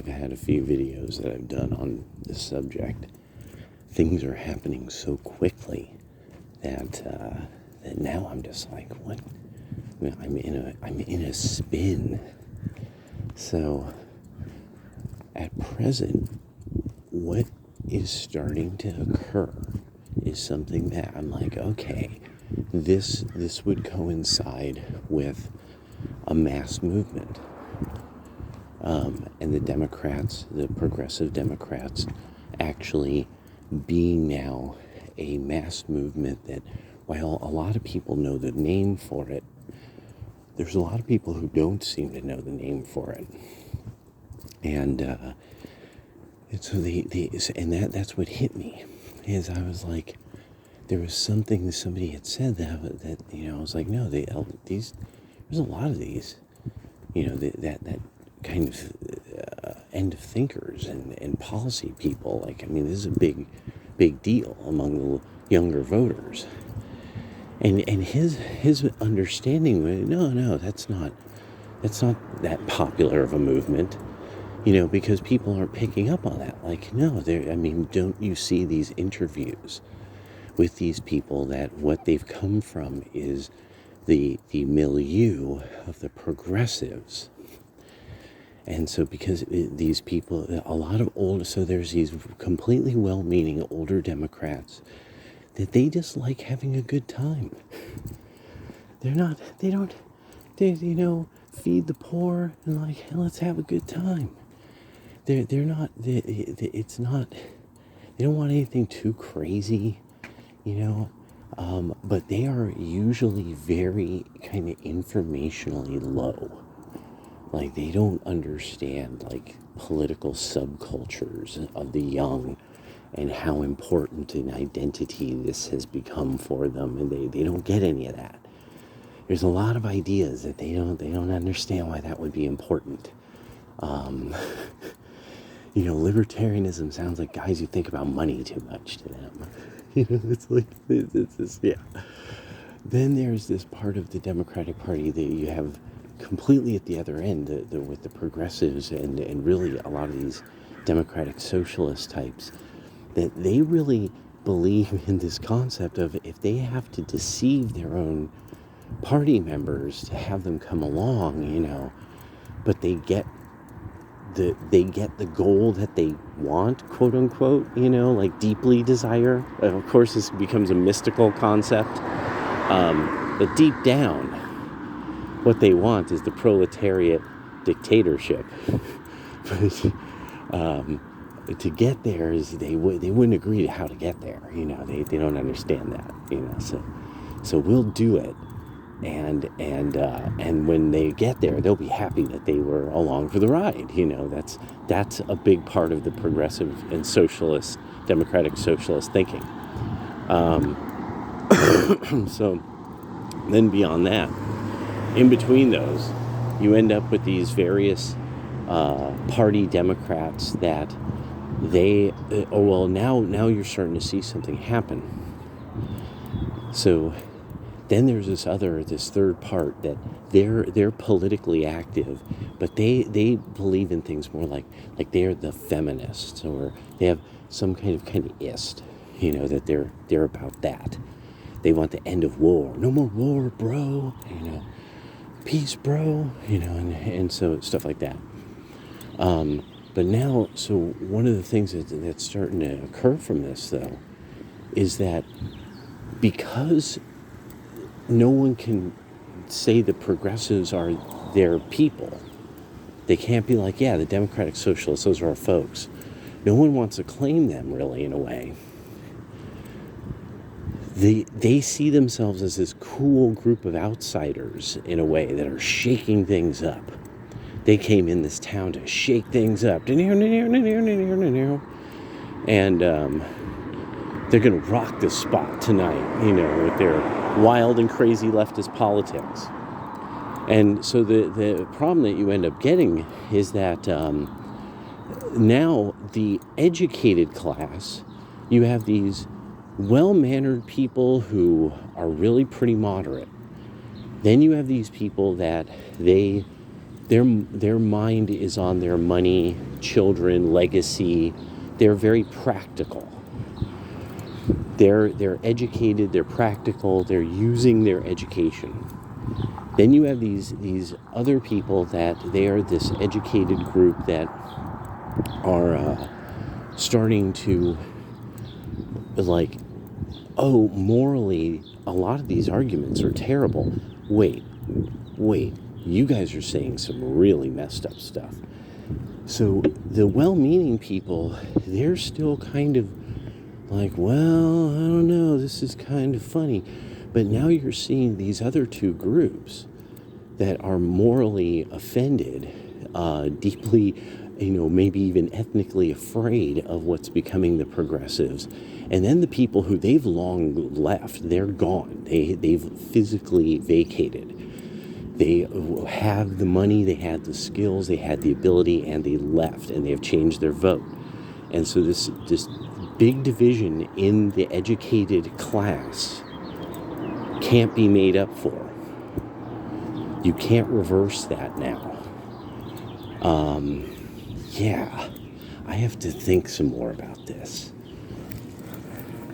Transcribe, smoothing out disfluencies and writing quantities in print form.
I've had a few videos that I've done on this subject. Things are happening so quickly that now I'm just like, what? I'm in a spin. So at present, what is starting to occur is something that I'm like, okay, this would coincide with a mass movement. And the Democrats, the progressive Democrats, actually being now a mass movement that, while a lot of people know the name for it, there's a lot of people who don't seem to know the name for it. And so that's what hit me, is I was like, there was something that somebody had said that I was like, no, there's a lot of these, that kind of end of thinkers and policy people. Like, I mean, this is a big deal among the younger voters. And his understanding was, no, that's not that popular of a movement, because people aren't picking up on that. Like, no, don't you see these interviews with these people that what they've come from is the milieu of the progressives. And so because these people, a lot of so there's these completely well-meaning older Democrats that they just like having a good time. They feed the poor and like, hey, let's have a good time. They don't want anything too crazy, but they are usually very kind of informationally low. Like, they don't understand, like, political subcultures of the young and how important an identity this has become for them. And they don't get any of that. There's a lot of ideas that they don't understand why that would be important. Libertarianism sounds like guys who think about money too much to them. It's like, it's just, yeah. Then there's this part of the Democratic Party that you have completely at the other end, with the progressives and really a lot of these democratic socialist types, that they really believe in this concept of, if they have to deceive their own party members to have them come along, but they get the goal that they want, quote unquote, like deeply desire. Of course, this becomes a mystical concept, but deep down, what they want is the proletariat dictatorship. But to get there is they wouldn't agree to how to get there. They don't understand that. So we'll do it, and when they get there, they'll be happy that they were along for the ride. That's a big part of the progressive and socialist, democratic socialist thinking. So then beyond that, in between those, you end up with these various party Democrats that now you're starting to see something happen. So then there's this third part that they're politically active, but they believe in things more like they're the feminists, or they have some kind of ist, that they're about that. They want the end of war. No more war, bro. Peace, bro. And so stuff like that. But now, so one of the things that's starting to occur from this, though, is that because no one can say the progressives are their people, they can't be like, yeah, the democratic socialists, those are our folks. No one wants to claim them, really, in a way. They see themselves as this cool group of outsiders, in a way, that are shaking things up. They came in this town to shake things up. And they're going to rock this spot tonight, with their wild and crazy leftist politics. And so the problem that you end up getting is that now the educated class, you have these well-mannered people who are really pretty moderate. Then you have these people that they their mind is on their money, children, legacy. They're very practical. They're educated, they're practical, they're using their education. Then you have these other people that they are this educated group that are starting to, like, oh, morally, a lot of these arguments are terrible. Wait, you guys are saying some really messed up stuff. So the well-meaning people, they're still kind of like, well, I don't know, this is kind of funny. But now you're seeing these other two groups that are morally offended, deeply, maybe even ethnically afraid of what's becoming the progressives. And then the people who they've long left, they're gone. They've physically vacated. They have the money, they had the skills, they had the ability, and they left, and they have changed their vote. And so this big division in the educated class can't be made up for. You can't reverse that now. I have to think some more about this.